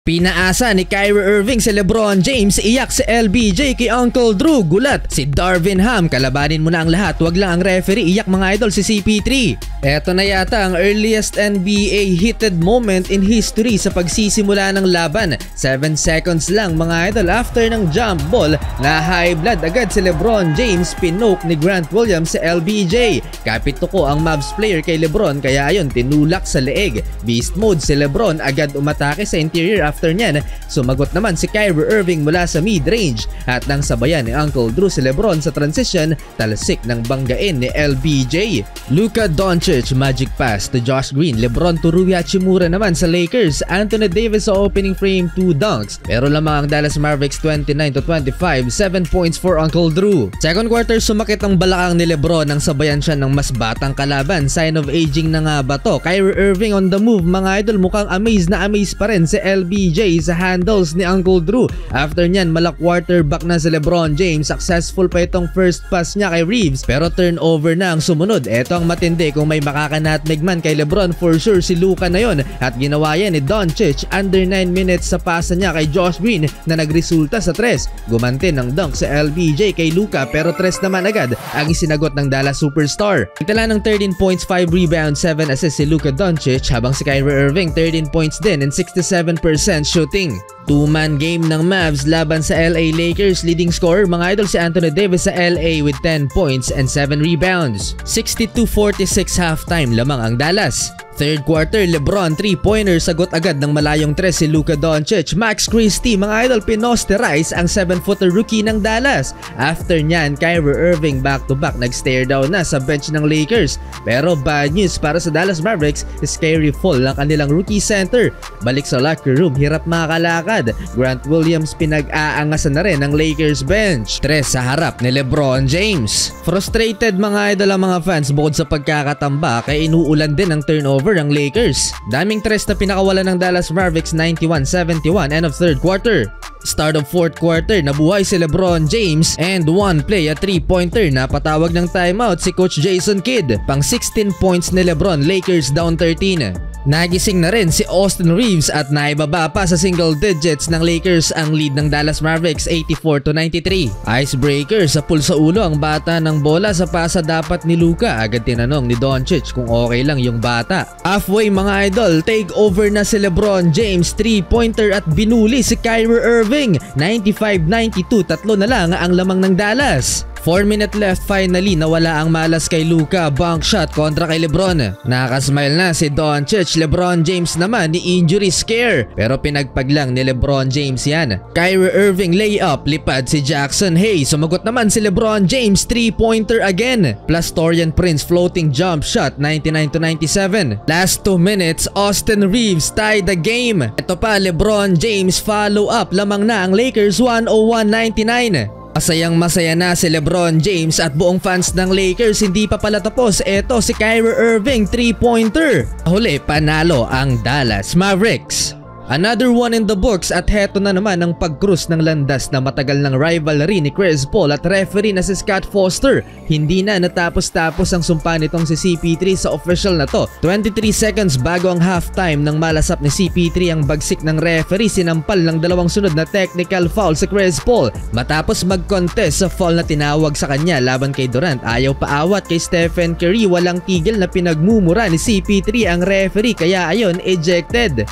Pinaasa ni Kyrie Irving si LeBron James, iyak si LBJ kay Uncle Drew, gulat si Darvin Ham, kalabanin mo na ang lahat, wag lang ang referee, iyak mga idol si CP3. Eto na yata ang earliest NBA heated moment in history sa pagsisimula ng laban. 7 seconds lang mga idol after ng jump ball, na high blood agad si LeBron James, pinoke ni Grant Williams si LBJ. Kapit ko ang Mavs player kay LeBron kaya ayun tinulak sa leeg. Beast mode si LeBron, agad umatake sa interior. After nyan, sumagot naman si Kyrie Irving mula sa mid-range at nang sabayan ni Uncle Drew si LeBron sa transition, talsik ng banggain ni LBJ. Luka Doncic magic pass to Josh Green, LeBron to Rui Hachimura naman sa Lakers, Anthony Davis sa opening frame 2 dunks, pero lamang ang Dallas Mavericks 29-25, 7 points for Uncle Drew. Second quarter, sumakit ang balakang ni LeBron nang sabayan siya ng mas batang kalaban, sign of aging na nga ba to? Kyrie Irving on the move mga idol, mukhang amaze na amaze pa rin si LBJ sa handles ni Uncle Drew. After nyan, mala quarterback na si LeBron James, successful pa itong first pass niya kay Reeves, pero turnover na ang sumunod. Eto ang matindi, kung may makakanatmeg man kay LeBron, for sure si Luka na yon, at ginawa yan ni Doncic under 9 minutes sa pasa niya kay Josh Green na nagresulta sa 3. Gumanti ng dunk sa LBJ kay Luka, pero 3 naman agad ang isinagot ng Dallas Superstar. Nagtala ng 13 points, 5 rebounds, 7 assists si Luka Doncic, habang si Kyrie Irving 13 points din and 67% shooting. Two-man game ng Mavs laban sa LA Lakers. Leading scorer mga idol si Anthony Davis sa LA with 10 points and 7 rebounds. 62-46 halftime lamang ang Dallas. Third quarter, LeBron 3-pointer, sagot agad ng malayong 3 si Luka Doncic. Max Christie mga idol, pinosterize ang 7-footer rookie ng Dallas. After nyan, Kyrie Irving back-to-back nag-stare down na sa bench ng Lakers. Pero bad news para sa Dallas Mavericks, scary fall ng kanilang rookie center. Balik sa locker room, hirap makakalakad. Grant Williams pinag-aangasan na rin ng Lakers bench. 3 sa harap ni LeBron James. Frustrated mga idol ang mga fans bukod sa pagkakatamba, kaya inuulan din ang turnover ang Lakers. Daming 3 na pinakawalan ng Dallas Mavericks, 91-71 end of third quarter. Start of fourth quarter, nabuhay si LeBron James and one play, a 3-pointer, napatawag ng timeout si Coach Jason Kidd. Pang 16 points ni LeBron, Lakers down 13. Nagising na rin si Austin Reeves at naibaba pa sa single digits ng Lakers ang lead ng Dallas Mavericks 84-93. Icebreaker, sa pulsa ulo ang bata ng bola sa pasa dapat ni Luka. Agad tinanong ni Doncic kung okay lang yung bata. Halfway mga idol, take over na si LeBron James, 3-pointer at binuli si Kyrie Irving. 95-92, 3 na lang ang lamang ng Dallas. 4 minutes left, finally nawala ang malas kay Luka, bank shot kontra kay LeBron. Nakasmile na si Doncic. LeBron James naman ni injury scare, pero pinagpag lang ni LeBron James yan. Kyrie Irving layup, lipad si Jackson Hayes, sumagot naman si LeBron James, 3-pointer again. Plus Taurean Prince floating jump shot, 99-97. Last 2 minutes, Austin Reeves tied the game. Ito pa, LeBron James follow up, lamang na ang Lakers 101-99. Masayang-masaya na si LeBron James at buong fans ng Lakers, hindi pa pala tapos. Eto si Kyrie Irving, 3-pointer. Huli, panalo ang Dallas Mavericks. Another one in the books, at heto na naman ang pag-cruise ng landas na matagal ng rivalry ni Chris Paul at referee na si Scott Foster. Hindi na natapos-tapos ang sumpa nitong si CP3 sa official na to. 23 seconds bago ang halftime nang malasap ni CP3 ang bagsik ng referee, sinampal ng 2 sunod na technical foul si Chris Paul. Matapos mag-contest sa foul na tinawag sa kanya laban kay Durant, ayaw paawat kay Stephen Curry, walang tigil na pinagmumura ni CP3 ang referee, kaya ayon ejected.